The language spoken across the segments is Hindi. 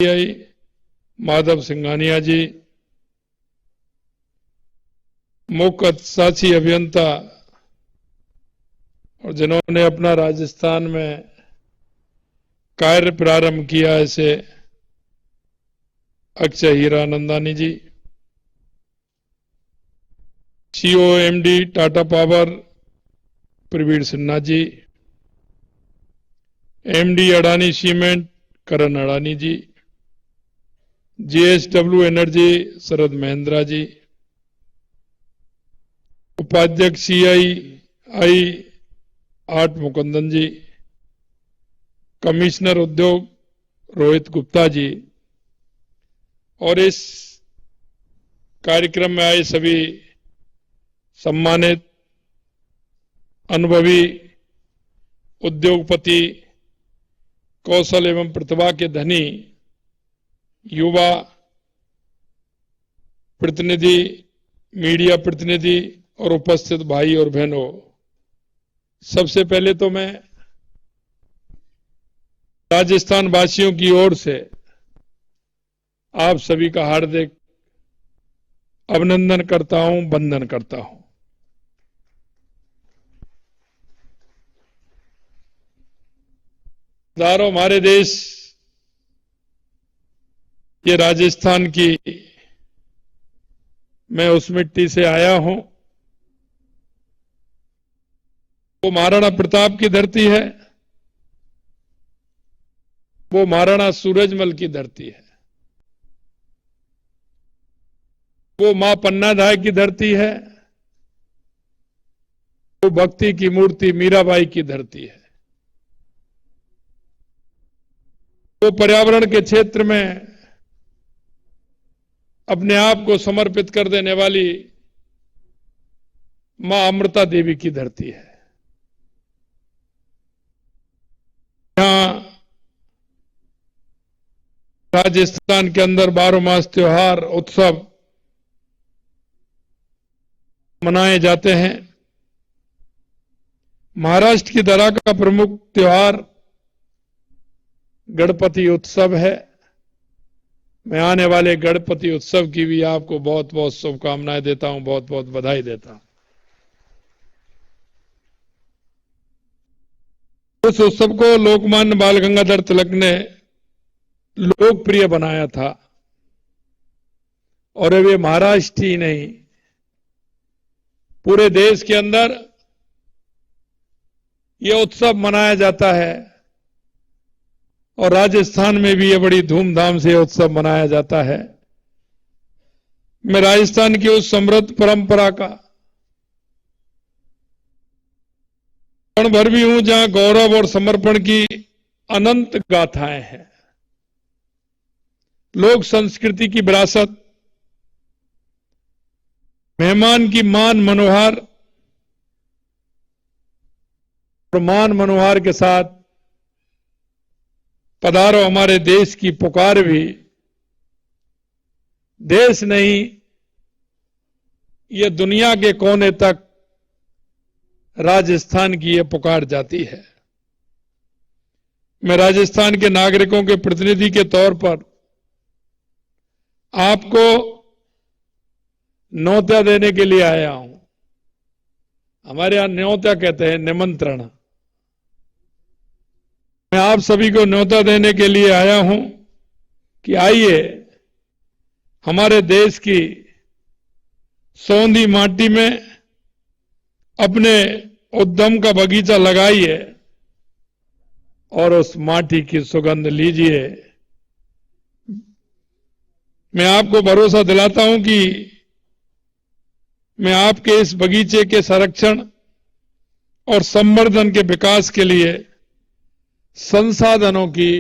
माधव सिंघानिया जी, मुख्य साक्षी अभियंता और जिन्होंने अपना राजस्थान में कार्य प्रारंभ किया, ऐसे Akshay Hiranandani ji, CEO MD Tata Power Praveen Sinha ji, MD Adani Cement Karan Adani ji, JSW Energy Sharad Mahendra ji, उपाध्यक्ष CII R Mukundan ji, commissioner उद्योग रोहित गुप्ता जी और इस कार्यक्रम में आए सभी सम्मानित अनुभवी उद्योगपति, कौशल एवं प्रतिभा के धनी युवा प्रतिनिधि, मीडिया प्रतिनिधि और उपस्थित भाई और बहनों, सबसे पहले तो मैं राजस्थान वासियों की ओर से आप सभी का हार्दिक अभिनंदन करता हूं, वंदन करता हूं। हजारों हमारे देश, ये राजस्थान की मैं उस मिट्टी से आया हूं। वो महाराणा प्रताप की धरती है, वो महाराणा सूरजमल की धरती है, वो मां पन्नाधाय की धरती है, वो भक्ति की मूर्ति मीराबाई की धरती है, वो पर्यावरण के क्षेत्र में अपने आप को समर्पित कर देने वाली मां अमृता देवी की धरती है। यहां राजस्थान के अंदर 12 मास त्योहार उत्सव मनाए जाते हैं। महाराष्ट्र की धरा का प्रमुख त्योहार गणपति उत्सव है। मैं आने वाले गणपति उत्सव की भी आपको बहुत बहुत शुभकामनाएं देता हूं, बहुत बहुत बधाई देता हूं। उस उत्सव को लोकमान्य बाल गंगाधर तिलक ने लोकप्रिय बनाया था और वे महाराष्ट्र ही नहीं, पूरे देश के अंदर ये उत्सव मनाया जाता है और राजस्थान में भी ये बड़ी धूमधाम से उत्सव मनाया जाता है। मैं राजस्थान की उस समृद्ध परंपरा का क्षण भर भी हूं जहां गौरव और समर्पण की अनंत गाथाएं हैं। लोक संस्कृति की विरासत, मेहमान की मान मनोहार और मान मनोहार के साथ पधारो हमारे देश की पुकार भी देश नहीं, ये दुनिया के कोने तक राजस्थान की ये पुकार जाती है। मैं राजस्थान के नागरिकों के प्रतिनिधि के तौर पर आपको न्योता देने के लिए आया हूं। हमारे यहां न्योता कहते हैं निमंत्रण। मैं आप सभी को न्योता देने के लिए आया हूं कि आइए हमारे देश की सौंधी माटी में अपने उद्यम का बगीचा लगाइए और उस माटी की सुगंध लीजिए। मैं आपको भरोसा दिलाता हूं कि मैं आपके इस बगीचे के संरक्षण और संवर्धन के विकास के लिए संसाधनों की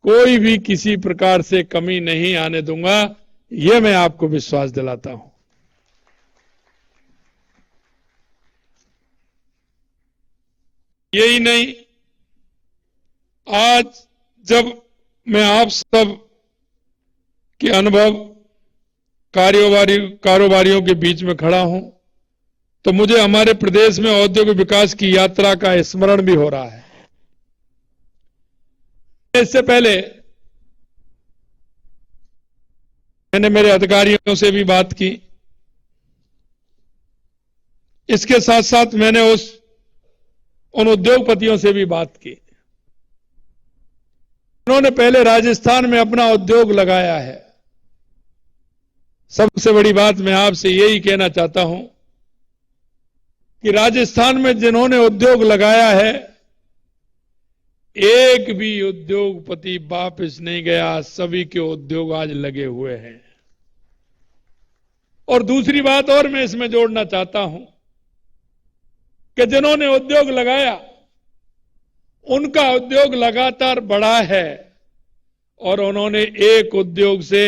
कोई भी किसी प्रकार से कमी नहीं आने दूंगा, यह मैं आपको विश्वास दिलाता हूं। यही नहीं, आज जब मैं आप सब के अनुभव कारोबारियों के बीच में खड़ा हूं तो मुझे हमारे प्रदेश में औद्योगिक विकास की यात्रा का स्मरण भी हो रहा है। इससे पहले मैंने मेरे अधिकारियों से भी बात की। इसके साथ साथ मैंने उन उद्योगपतियों से भी बात की। उन्होंने पहले राजस्थान में अपना उद्योग लगाया है। सबसे बड़ी बात मैं आपसे यही कहना चाहता हूं कि राजस्थान में जिन्होंने उद्योग लगाया है, एक भी उद्योगपति वापस नहीं गया। सभी के उद्योग आज लगे हुए हैं। और दूसरी बात और मैं इसमें जोड़ना चाहता हूं कि जिन्होंने उद्योग लगाया, उनका उद्योग लगातार बढ़ा है और उन्होंने एक उद्योग से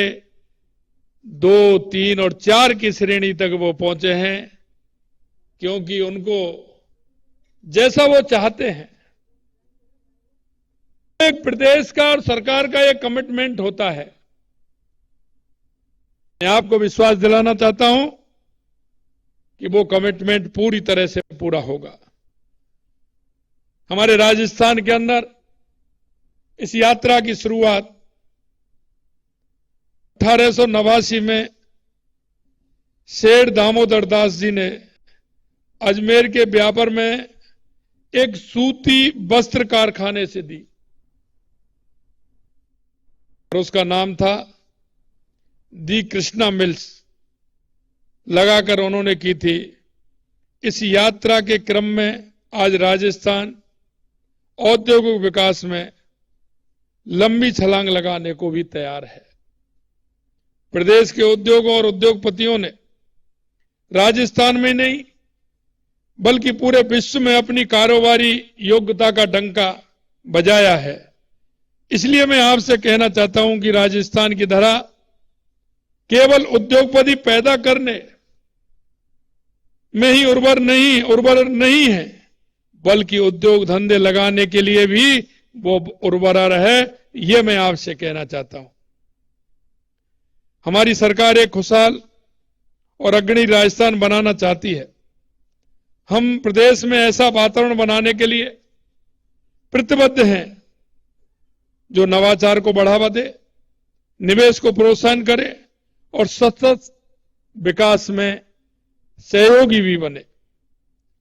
2, 3 और 4 की श्रेणी तक वो पहुंचे हैं, क्योंकि उनको जैसा वो चाहते हैं। एक प्रदेश का और सरकार का एक कमिटमेंट होता है। मैं आपको विश्वास दिलाना चाहता हूं कि वो कमिटमेंट पूरी तरह से पूरा होगा। हमारे राजस्थान के अंदर इस यात्रा की शुरुआत 1889 में सेठ दामोदर दास जी ने अजमेर के ब्यावर में एक सूती वस्त्र कारखाने से दी और उसका नाम था दी कृष्णा मिल्स लगाकर उन्होंने की थी। इस यात्रा के क्रम में आज राजस्थान औद्योगिक विकास में लंबी छलांग लगाने को भी तैयार है। प्रदेश के उद्योगों और उद्योगपतियों ने राजस्थान में नहीं बल्कि पूरे विश्व में अपनी कारोबारी योग्यता का डंका बजाया है। इसलिए मैं आपसे कहना चाहता हूं कि राजस्थान की धरा केवल उद्योगपति पैदा करने में ही उर्वर नहीं है, बल्कि उद्योग धंधे लगाने के लिए भी वो उर्वरा है। ये मैं आपसे कहना चाहता हूं। हमारी सरकार एक खुशहाल और अग्रणी राजस्थान बनाना चाहती है। हम प्रदेश में ऐसा वातावरण बनाने के लिए प्रतिबद्ध हैं जो नवाचार को बढ़ावा दे, निवेश को प्रोत्साहन करे और सतत विकास में सहयोगी भी बने।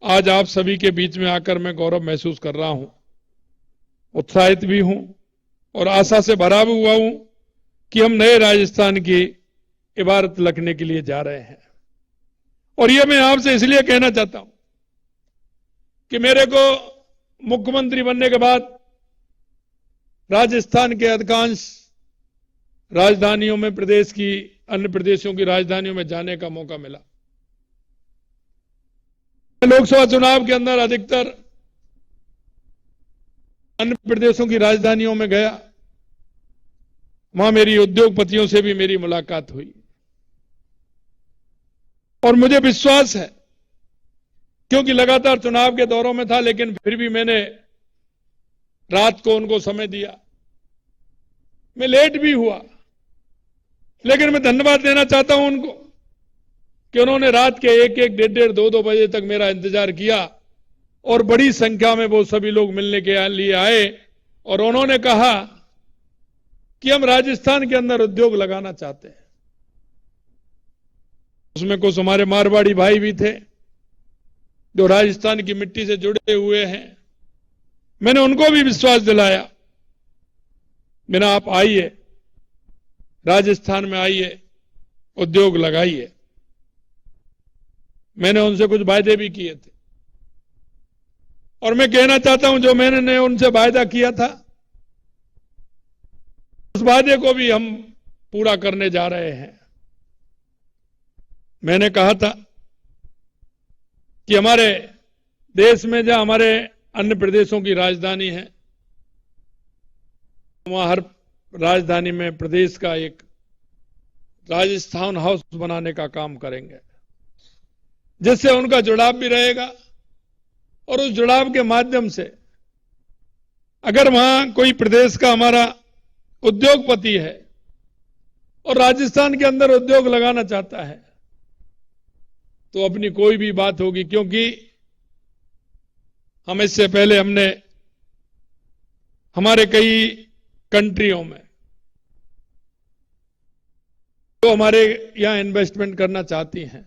आज आप सभी के बीच में आकर मैं गौरव महसूस कर रहा हूं, उत्साहित भी हूं और आशा से भरा भी हुआ हूं कि हम नए राजस्थान की इबारत लिखने के लिए जा रहे हैं। और यह मैं आपसे इसलिए कहना चाहता हूं कि मेरे को मुख्यमंत्री बनने के बाद राजस्थान के अधिकांश राजधानियों में, प्रदेश की अन्य प्रदेशों की राजधानियों में जाने का मौका मिला। लोकसभा चुनाव के अंदर अधिकतर अन्य प्रदेशों की राजधानियों में गया। वहां मेरी उद्योगपतियों से भी मेरी मुलाकात हुई और मुझे विश्वास है, क्योंकि लगातार चुनाव के दौरों में था, लेकिन फिर भी मैंने रात को उनको समय दिया। मैं लेट भी हुआ, लेकिन मैं धन्यवाद देना चाहता हूं उनको कि उन्होंने रात के 1-1, 1:30, 2-2 बजे तक मेरा इंतजार किया और बड़ी संख्या में वो सभी लोग मिलने के लिए आए और उन्होंने कहा कि हम राजस्थान के अंदर उद्योग लगाना चाहते हैं। उसमें कुछ हमारे मारवाड़ी भाई भी थे जो राजस्थान की मिट्टी से जुड़े हुए हैं। मैंने उनको भी विश्वास दिलाया, बिना आप आइए, राजस्थान में आइए, उद्योग लगाइए। मैंने उनसे कुछ वायदे भी किए थे और मैं कहना चाहता हूं जो मैंने उनसे वायदा किया था उस वादे को भी हम पूरा करने जा रहे हैं। मैंने कहा था कि हमारे देश में जहां हमारे अन्य प्रदेशों की राजधानी है, वहां हर राजधानी में प्रदेश का एक राजस्थान हाउस बनाने का काम करेंगे, जिससे उनका जुड़ाव भी रहेगा और उस जुड़ाव के माध्यम से अगर वहां कोई प्रदेश का हमारा उद्योगपति है और राजस्थान के अंदर उद्योग लगाना चाहता है तो अपनी कोई भी बात होगी, क्योंकि हम इससे पहले हमने हमारे कई कंट्रियों में जो हमारे यहाँ इन्वेस्टमेंट करना चाहती हैं,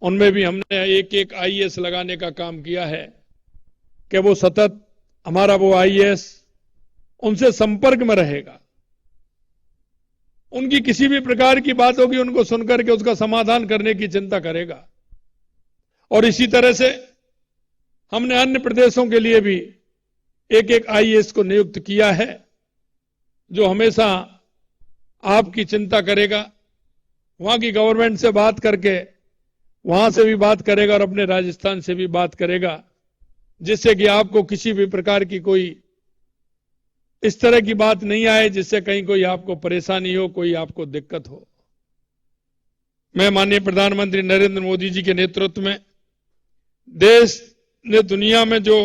उनमें भी हमने एक एक आईएएस लगाने का काम किया है कि वो सतत हमारा वो आईएएस उनसे संपर्क में रहेगा, उनकी किसी भी प्रकार की बात होगी उनको सुनकर के उसका समाधान करने की चिंता करेगा। और इसी तरह से हमने अन्य प्रदेशों के लिए भी एक एक आईएएस को नियुक्त किया है, जो हमेशा आपकी चिंता करेगा, वहां की गवर्नमेंट से बात करके वहां से भी बात करेगा और अपने राजस्थान से भी बात करेगा, जिससे कि आपको किसी भी प्रकार की कोई इस तरह की बात नहीं आए जिससे कहीं कोई आपको परेशानी हो, कोई आपको दिक्कत हो। मैं माननीय प्रधानमंत्री नरेंद्र मोदी जी के नेतृत्व में देश ने दुनिया में जो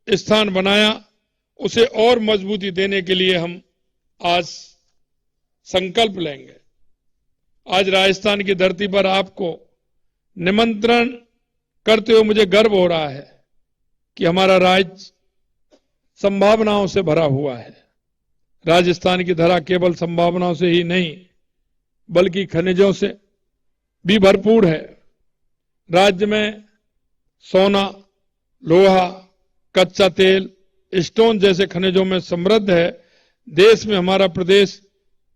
स्थान बनाया उसे और मजबूती देने के लिए हम आज संकल्प लेंगे। आज राजस्थान की धरती पर आपको निमंत्रण करते हुए मुझे गर्व हो रहा है कि हमारा राज्य संभावनाओं से भरा हुआ है। राजस्थान की धरा केवल संभावनाओं से ही नहीं बल्कि खनिजों से भी भरपूर है। राज्य में सोना, लोहा, कच्चा तेल, स्टोन जैसे खनिजों में समृद्ध है। देश में हमारा प्रदेश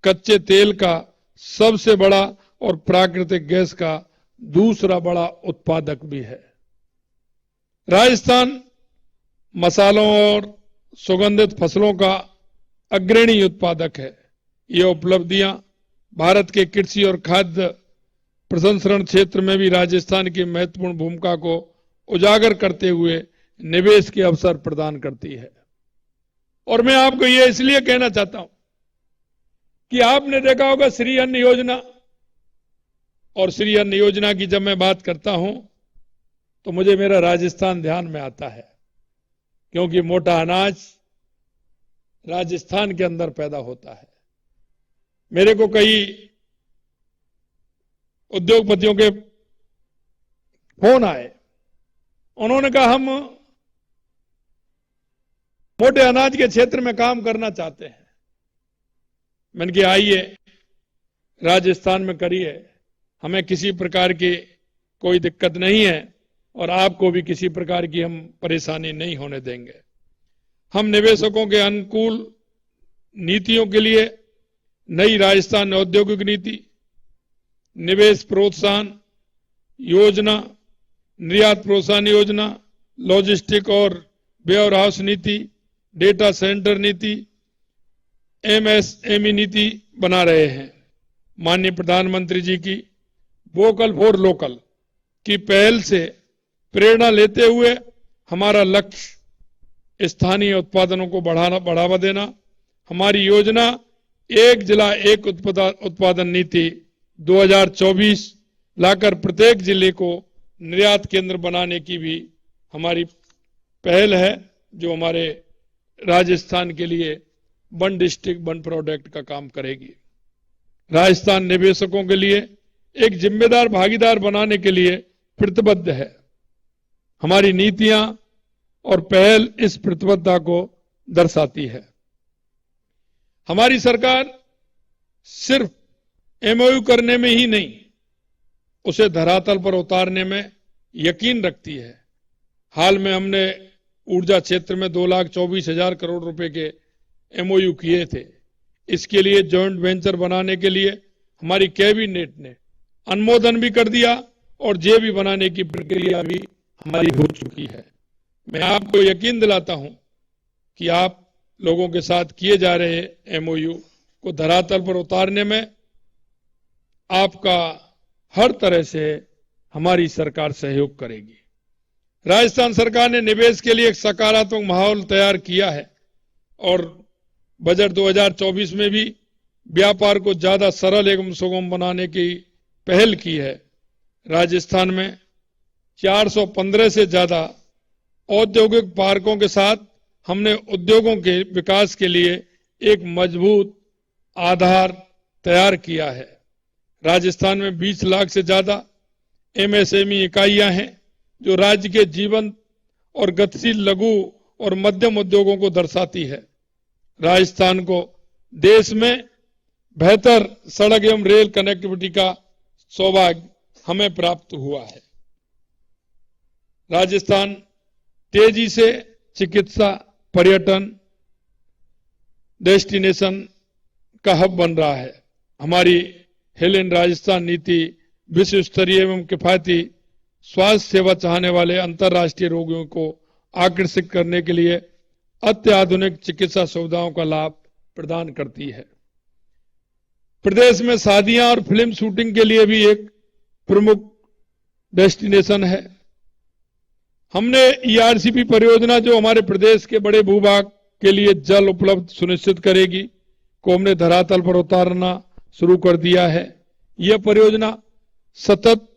कच्चे तेल का सबसे बड़ा और प्राकृतिक गैस का दूसरा बड़ा उत्पादक भी है। राजस्थान मसालों और सुगंधित फसलों का अग्रणी उत्पादक है। ये उपलब्धियां भारत के कृषि और खाद्य प्रसंस्करण क्षेत्र में भी राजस्थान की महत्वपूर्ण भूमिका को उजागर करते हुए निवेश के अवसर प्रदान करती है। और मैं आपको ये इसलिए कहना चाहता हूं कि आपने देखा होगा श्री अन्न योजना, और श्री अन्न योजना की जब मैं बात करता हूं तो मुझे मेरा राजस्थान ध्यान में आता है, क्योंकि मोटा अनाज राजस्थान के अंदर पैदा होता है। मेरे को कई उद्योगपतियों के फोन आए, उन्होंने कहा हम मोटे अनाज के क्षेत्र में काम करना चाहते हैं। मैंने कहा आइए राजस्थान में करिए, हमें किसी प्रकार की कोई दिक्कत नहीं है और आपको भी किसी प्रकार की हम परेशानी नहीं होने देंगे। हम निवेशकों के अनुकूल नीतियों के लिए नई राजस्थान औद्योगिक नीति, निवेश प्रोत्साहन योजना, निर्यात प्रोत्साहन योजना, लॉजिस्टिक और वेयर हाउस नीति, डेटा सेंटर नीति, एमएसएमई नीति बना रहे हैं। माननीय प्रधानमंत्री जी की वोकल फॉर लोकल की पहल से प्रेरणा लेते हुए हमारा लक्ष्य स्थानीय उत्पादनों को बढ़ावा देना। हमारी योजना एक जिला एक उत्पादन नीति 2024 लाकर प्रत्येक जिले को निर्यात केंद्र बनाने की भी हमारी पहल है, जो हमारे राजस्थान के लिए वन डिस्ट्रिक्ट वन प्रोडक्ट का काम करेगी। राजस्थान निवेशकों के लिए एक जिम्मेदार भागीदार बनाने के लिए प्रतिबद्ध है। हमारी नीतियां और पहल इस प्रतिबद्धता को दर्शाती है। हमारी सरकार सिर्फ एमओयू करने में ही नहीं, उसे धरातल पर उतारने में यकीन रखती है। हाल में हमने ऊर्जा क्षेत्र में 2,24,000 करोड़ रुपए के एमओयू किए थे। इसके लिए जॉइंट वेंचर बनाने के लिए हमारी कैबिनेट ने अनुमोदन भी कर दिया और जेवी बनाने की प्रक्रिया भी हमारी हो चुकी है। मैं आपको यकीन दिलाता हूं कि आप लोगों के साथ किए जा रहे एमओयू को धरातल पर उतारने में आपका हर तरह से हमारी सरकार सहयोग करेगी। राजस्थान सरकार ने निवेश के लिए एक सकारात्मक माहौल तैयार किया है और बजट 2024 में भी व्यापार को ज्यादा सरल एवं सुगम बनाने की पहल की है। राजस्थान में 415 से ज्यादा औद्योगिक पार्कों के साथ हमने उद्योगों के विकास के लिए एक मजबूत आधार तैयार किया है। राजस्थान में 20 लाख से ज्यादा एमएसएमई इकाइयां हैं, जो राज्य के जीवंत और गतिशील लघु और मध्यम उद्योगों को दर्शाती है। राजस्थान को देश में बेहतर सड़क एवं रेल कनेक्टिविटी का सौभाग्य हमें प्राप्त हुआ है। राजस्थान तेजी से चिकित्सा पर्यटन डेस्टिनेशन का हब बन रहा है। हमारी हेल इन राजस्थान नीति विश्व स्तरीय एवं किफायती स्वास्थ्य सेवा चाहने वाले अंतर्राष्ट्रीय रोगियों को आकर्षित करने के लिए अत्याधुनिक चिकित्सा सुविधाओं का लाभ प्रदान करती है। प्रदेश में शादियां और फिल्म शूटिंग के लिए भी एक प्रमुख डेस्टिनेशन है। हमने ईआरसीपी परियोजना, जो हमारे प्रदेश के बड़े भूभाग के लिए जल उपलब्ध सुनिश्चित करेगी, को हमने धरातल पर उतारना शुरू कर दिया है। यह परियोजना सतत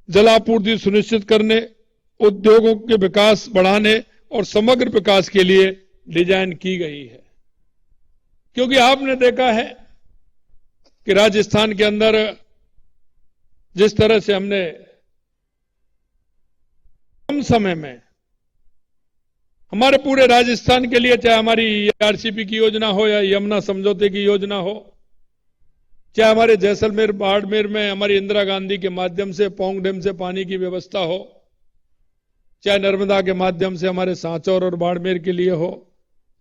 जलापूर्ति सुनिश्चित करने, उद्योगों के विकास बढ़ाने और समग्र विकास के लिए डिजाइन की गई है। क्योंकि आपने देखा है कि राजस्थान के अंदर जिस तरह से हमने कम समय में हमारे पूरे राजस्थान के लिए, चाहे हमारी ईआरसीपी की योजना हो या यमुना समझौते की योजना हो, चाहे हमारे जैसलमेर बाड़मेर में हमारी इंदिरा गांधी के माध्यम से पौंग डैम से पानी की व्यवस्था हो, चाहे नर्मदा के माध्यम से हमारे सांचौर और बाड़मेर के लिए हो,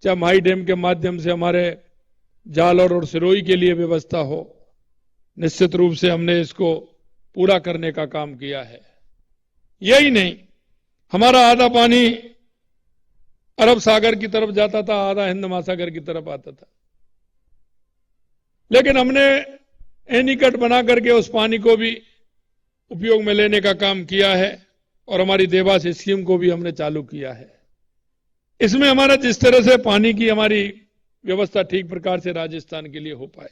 चाहे माई डैम के माध्यम से हमारे जालौर और सिरोही के लिए व्यवस्था हो, निश्चित रूप से हमने इसको पूरा करने का काम किया है। यही नहीं, हमारा आधा पानी अरब सागर की तरफ जाता था, आधा हिंद महासागर की तरफ आता था, लेकिन हमने एनीकट बना करके उस पानी को भी उपयोग में लेने का काम किया है और हमारी देवास स्कीम को भी हमने चालू किया है। इसमें हमारा जिस तरह से पानी की हमारी व्यवस्था ठीक प्रकार से राजस्थान के लिए हो पाए,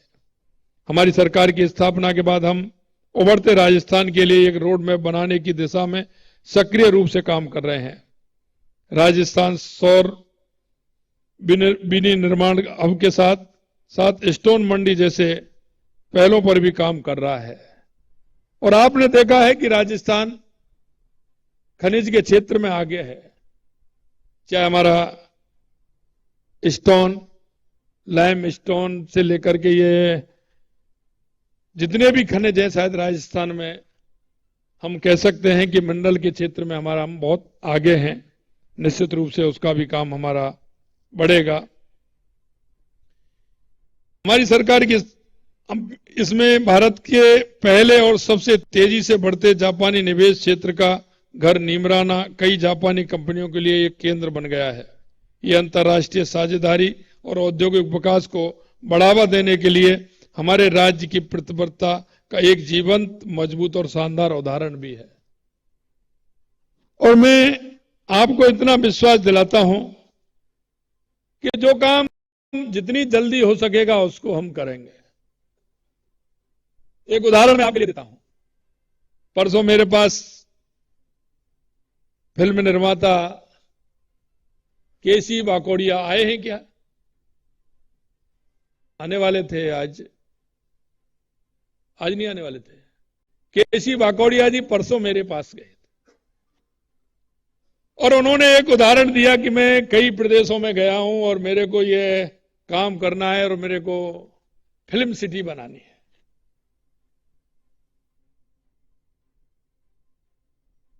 हमारी सरकार की स्थापना के बाद हम उभरते राजस्थान के लिए एक रोड मैप बनाने की दिशा में सक्रिय रूप से काम कर रहे हैं। राजस्थान सौर विनिर्माण हब के साथ साथ स्टोन मंडी जैसे पहलों पर भी काम कर रहा है। और आपने देखा है कि राजस्थान खनिज के क्षेत्र में आगे है, चाहे हमारा स्टोन, लाइम स्टोन से लेकर के ये जितने भी खनिज हैं, शायद राजस्थान में हम कह सकते हैं कि मिनरल के क्षेत्र में हमारा हम बहुत आगे हैं। निश्चित रूप से उसका भी काम हमारा बढ़ेगा। हमारी सरकार की इसमें भारत के पहले और सबसे तेजी से बढ़ते जापानी निवेश क्षेत्र का घर नीमराना कई जापानी कंपनियों के लिए एक केंद्र बन गया है। यह अंतर्राष्ट्रीय साझेदारी और औद्योगिक विकास को बढ़ावा देने के लिए हमारे राज्य की प्रतिबद्धता का एक जीवंत, मजबूत और शानदार उदाहरण भी है। और मैं आपको इतना विश्वास दिलाता हूं कि जो काम जितनी जल्दी हो सकेगा उसको हम करेंगे। एक उदाहरण मैं आपके लिए देता हूं। परसों मेरे पास फिल्म निर्माता केसी वाकोड़िया आए हैं। क्या आने वाले थे? आज नहीं आने वाले थे। केसी वाकोड़िया जी परसों मेरे पास गए और उन्होंने एक उदाहरण दिया कि मैं कई प्रदेशों में गया हूं और मेरे को ये काम करना है और मेरे को फिल्म सिटी बनानी है।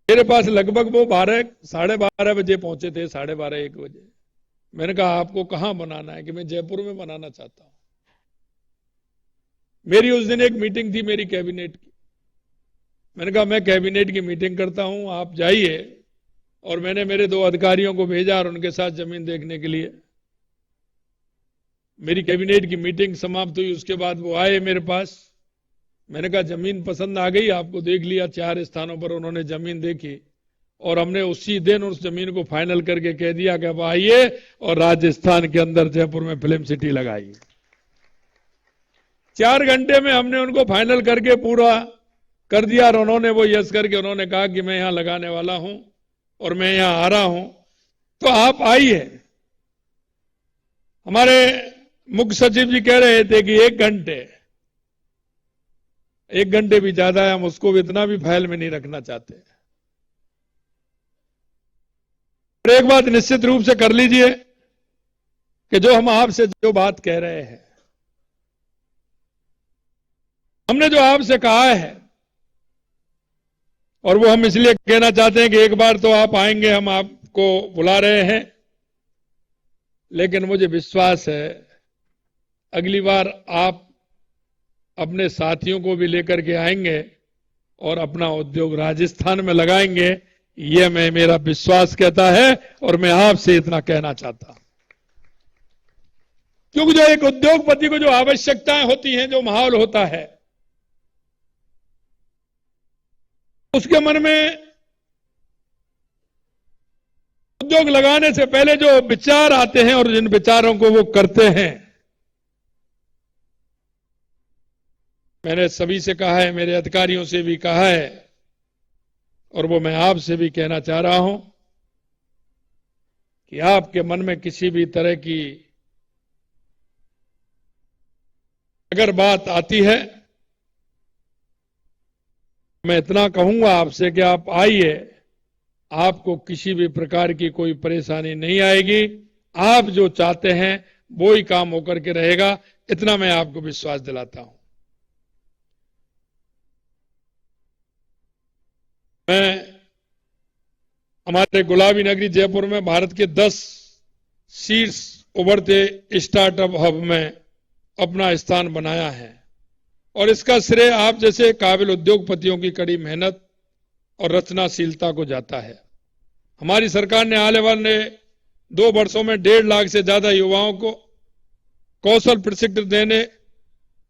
मेरे पास लगभग वो 12-12:30 बजे पहुंचे थे, 12:30-1 बजे। मैंने कहा आपको कहां बनाना है? कि मैं जयपुर में बनाना चाहता हूं। मेरी उस दिन एक मीटिंग थी मेरी कैबिनेट की। मैंने कहा मैं कैबिनेट की मीटिंग करता हूं, आप जाइए। और मैंने मेरे 2 अधिकारियों को भेजा और उनके साथ जमीन देखने के लिए। मेरी कैबिनेट की मीटिंग समाप्त हुई, उसके बाद वो आए मेरे पास। मैंने कहा जमीन पसंद आ गई आपको? देख लिया 4 स्थानों पर उन्होंने जमीन देखी और हमने उसी दिन उस जमीन को फाइनल करके कह दिया कि अब आइए और राजस्थान के अंदर जयपुर में फिल्म सिटी लगाइए। 4 घंटे में हमने उनको फाइनल करके पूरा कर दिया और उन्होंने वो यस करके उन्होंने कहा कि मैं यहां लगाने वाला हूं और मैं यहां आ रहा हूं, तो आप आइए। हमारे मुख्य सचिव जी कह रहे थे कि 1 घंटे भी ज्यादा है, हम उसको भी इतना भी फाइल में नहीं रखना चाहते। और एक बात निश्चित रूप से कर लीजिए कि जो हम आपसे जो बात कह रहे हैं, हमने जो आपसे कहा है, और वो हम इसलिए कहना चाहते हैं कि एक बार तो आप आएंगे, हम आपको बुला रहे हैं, लेकिन मुझे विश्वास है अगली बार आप अपने साथियों को भी लेकर के आएंगे और अपना उद्योग राजस्थान में लगाएंगे, ये मेरा विश्वास कहता है और मैं आपसे इतना कहना चाहता हूं। क्योंकि जो एक उद्योगपति को जो आवश्यकताएं होती हैं, जो माहौल होता है, उसके मन में उद्योग लगाने से पहले जो विचार आते हैं और जिन विचारों को वो करते हैं, मैंने सभी से कहा है, मेरे अधिकारियों से भी कहा है, और वो मैं आपसे भी कहना चाह रहा हूं कि आपके मन में किसी भी तरह की अगर बात आती है, मैं इतना कहूंगा आपसे कि आप आइए, आपको किसी भी प्रकार की कोई परेशानी नहीं आएगी। आप जो चाहते हैं वो ही काम होकर के रहेगा, इतना मैं आपको विश्वास दिलाता हूं। मैं हमारे गुलाबी नगरी जयपुर में भारत के 10 शीर्ष उभरते स्टार्टअप हब में अपना स्थान बनाया है, और इसका श्रेय आप जैसे काबिल उद्योगपतियों की कड़ी मेहनत और रचनाशीलता को जाता है। हमारी सरकार ने आने वाले 2 वर्षों में 1.5 लाख से ज्यादा युवाओं को कौशल प्रशिक्षण देने,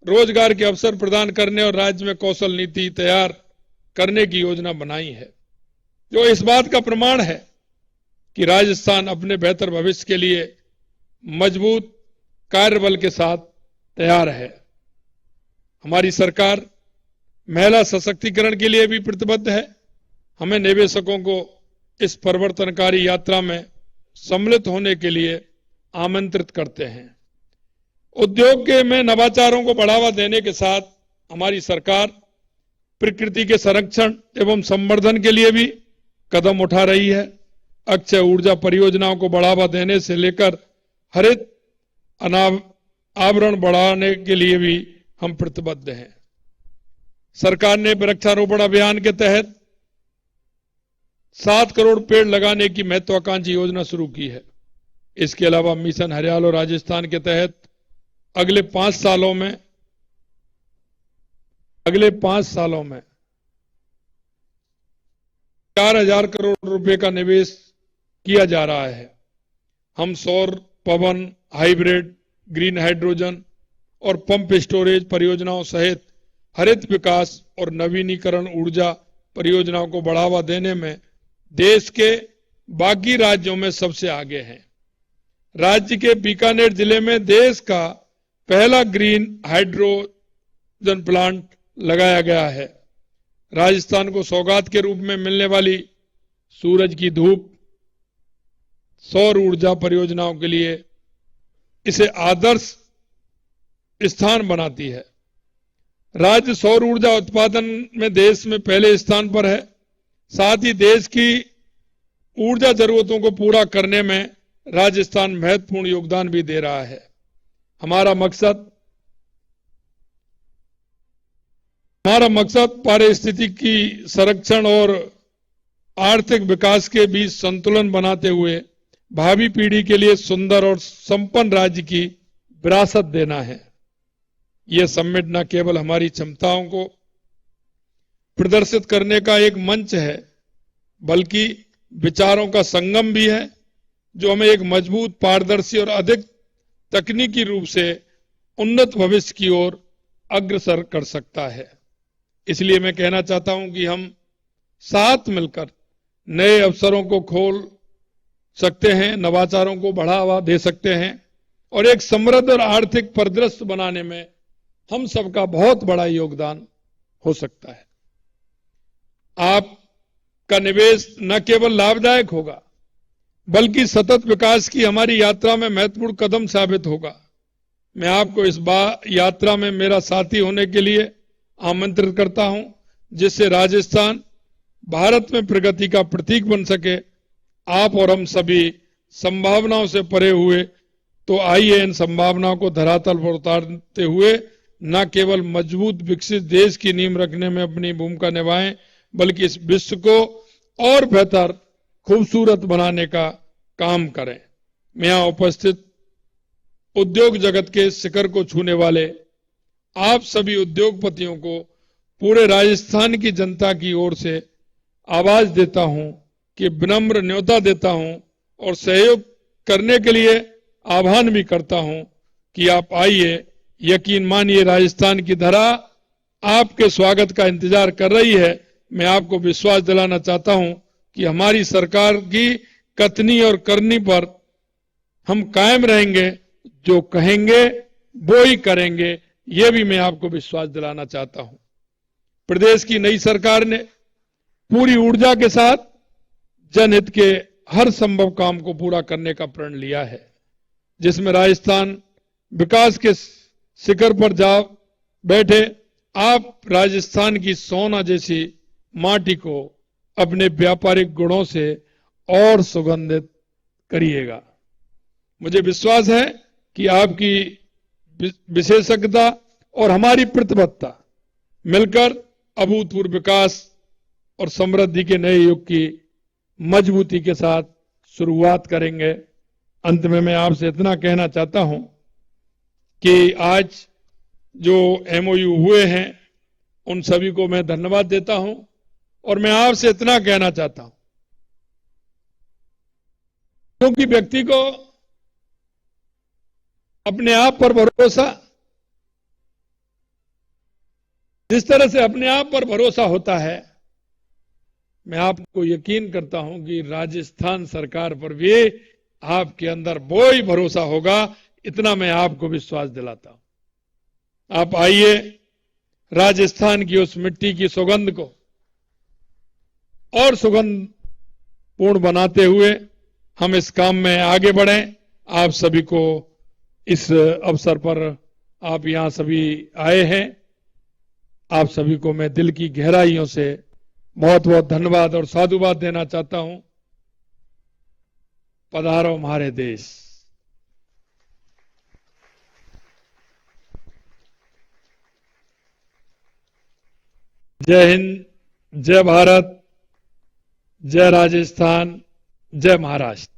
रोजगार के अवसर प्रदान करने और राज्य में कौशल नीति तैयार करने की योजना बनाई है, जो इस बात का प्रमाण है कि राजस्थान अपने बेहतर भविष्य के लिए मजबूत कार्यबल के साथ तैयार है। हमारी सरकार महिला सशक्तिकरण के लिए भी प्रतिबद्ध है। हमें निवेशकों को इस परिवर्तनकारी यात्रा में सम्मिलित होने के लिए आमंत्रित करते हैं। उद्योग के में नवाचारों को बढ़ावा देने के साथ हमारी सरकार प्रकृति के संरक्षण एवं संवर्धन के लिए भी कदम उठा रही है। अक्षय ऊर्जा परियोजनाओं को बढ़ावा देने से लेकर हरित आवरण बढ़ाने के लिए भी हम प्रतिबद्ध हैं। सरकार ने वृक्षारोपण अभियान के तहत 7 करोड़ पेड़ लगाने की महत्वाकांक्षी योजना शुरू की है। इसके अलावा मिशन हरियालो राजस्थान के तहत अगले 5 सालों में 4,000 करोड़ रुपए का निवेश किया जा रहा है। हम सौर, पवन, हाइब्रिड, ग्रीन हाइड्रोजन और पंप स्टोरेज परियोजनाओं सहित हरित विकास और नवीनीकरण ऊर्जा परियोजनाओं को बढ़ावा देने में देश के बाकी राज्यों में सबसे आगे हैं। राज्य के बीकानेर जिले में देश का पहला ग्रीन हाइड्रोजन प्लांट लगाया गया है। राजस्थान को सौगात के रूप में मिलने वाली सूरज की धूप सौर ऊर्जा परियोजनाओं के लिए इसे आदर्श स्थान बनाती है। राज्य सौर ऊर्जा उत्पादन में देश में पहले स्थान पर है। साथ ही देश की ऊर्जा जरूरतों को पूरा करने में राजस्थान महत्वपूर्ण योगदान भी दे रहा है। हमारा मकसद पारिस्थितिकी संरक्षण और आर्थिक विकास के बीच संतुलन बनाते हुए भावी पीढ़ी के लिए सुंदर और संपन्न राज्य की विरासत देना है। यह समिट न केवल हमारी क्षमताओं को प्रदर्शित करने का एक मंच है, बल्कि विचारों का संगम भी है, जो हमें एक मजबूत, पारदर्शी और अधिक तकनीकी रूप से उन्नत भविष्य की ओर अग्रसर कर सकता है। इसलिए मैं कहना चाहता हूं कि हम साथ मिलकर नए अवसरों को खोल सकते हैं, नवाचारों को बढ़ावा दे सकते हैं और एक समृद्ध और आर्थिक परिदृश्य बनाने में हम सबका बहुत बड़ा योगदान हो सकता है। आपका निवेश न केवल लाभदायक होगा, बल्कि सतत विकास की हमारी यात्रा में महत्वपूर्ण कदम साबित होगा। मैं आपको इस यात्रा में मेरा साथी होने के लिए आमंत्रित करता हूं, जिससे राजस्थान भारत में प्रगति का प्रतीक बन सके। आप और हम सभी संभावनाओं से परे हुए, तो आइए इन संभावनाओं को धरातल पर उतारते हुए न केवल मजबूत विकसित देश की नींव रखने में अपनी भूमिका निभाएं, बल्कि इस विश्व को और बेहतर खूबसूरत बनाने का काम करें। मैं यहां उपस्थित उद्योग जगत के शिखर को छूने वाले आप सभी उद्योगपतियों को पूरे राजस्थान की जनता की ओर से आवाज देता हूं कि विनम्र न्योता देता हूं और सहयोग करने के लिए आह्वान भी करता हूं कि आप आइए। यकीन मानिए, राजस्थान की धरा आपके स्वागत का इंतजार कर रही है। मैं आपको विश्वास दिलाना चाहता हूं कि हमारी सरकार की कथनी और करनी पर हम कायम रहेंगे। जो कहेंगे वो ही करेंगे, ये भी मैं आपको विश्वास दिलाना चाहता हूं। प्रदेश की नई सरकार ने पूरी ऊर्जा के साथ जनहित के हर संभव काम को पूरा करने का प्रण लिया है, जिसमें राजस्थान विकास के शिखर पर जा बैठे। आप राजस्थान की सोना जैसी माटी को अपने व्यापारिक गुणों से और सुगंधित करिएगा। मुझे विश्वास है कि आपकी विशेषज्ञता और हमारी प्रतिबद्धता मिलकर अभूतपूर्व विकास और समृद्धि के नए युग की मजबूती के साथ शुरुआत करेंगे। अंत में मैं आपसे इतना कहना चाहता हूं कि आज जो एमओयू हुए हैं उन सभी को मैं धन्यवाद देता हूं, और मैं आपसे इतना कहना चाहता हूं क्योंकि व्यक्ति को अपने आप पर भरोसा, जिस तरह से अपने आप पर भरोसा होता है, मैं आपको यकीन करता हूं कि राजस्थान सरकार पर भी आपके अंदर वो ही भरोसा होगा। इतना मैं आपको विश्वास दिलाता हूं। आप आइए, राजस्थान की उस मिट्टी की सुगंध को और सुगंध पूर्ण बनाते हुए हम इस काम में आगे बढ़ें। आप सभी को इस अवसर पर, आप यहां सभी आए हैं, आप सभी को मैं दिल की गहराइयों से बहुत बहुत धन्यवाद और साधुवाद देना चाहता हूं। पधारो हमारे देश। जय हिंद, जय भारत, जय राजस्थान, जय महाराष्ट्र।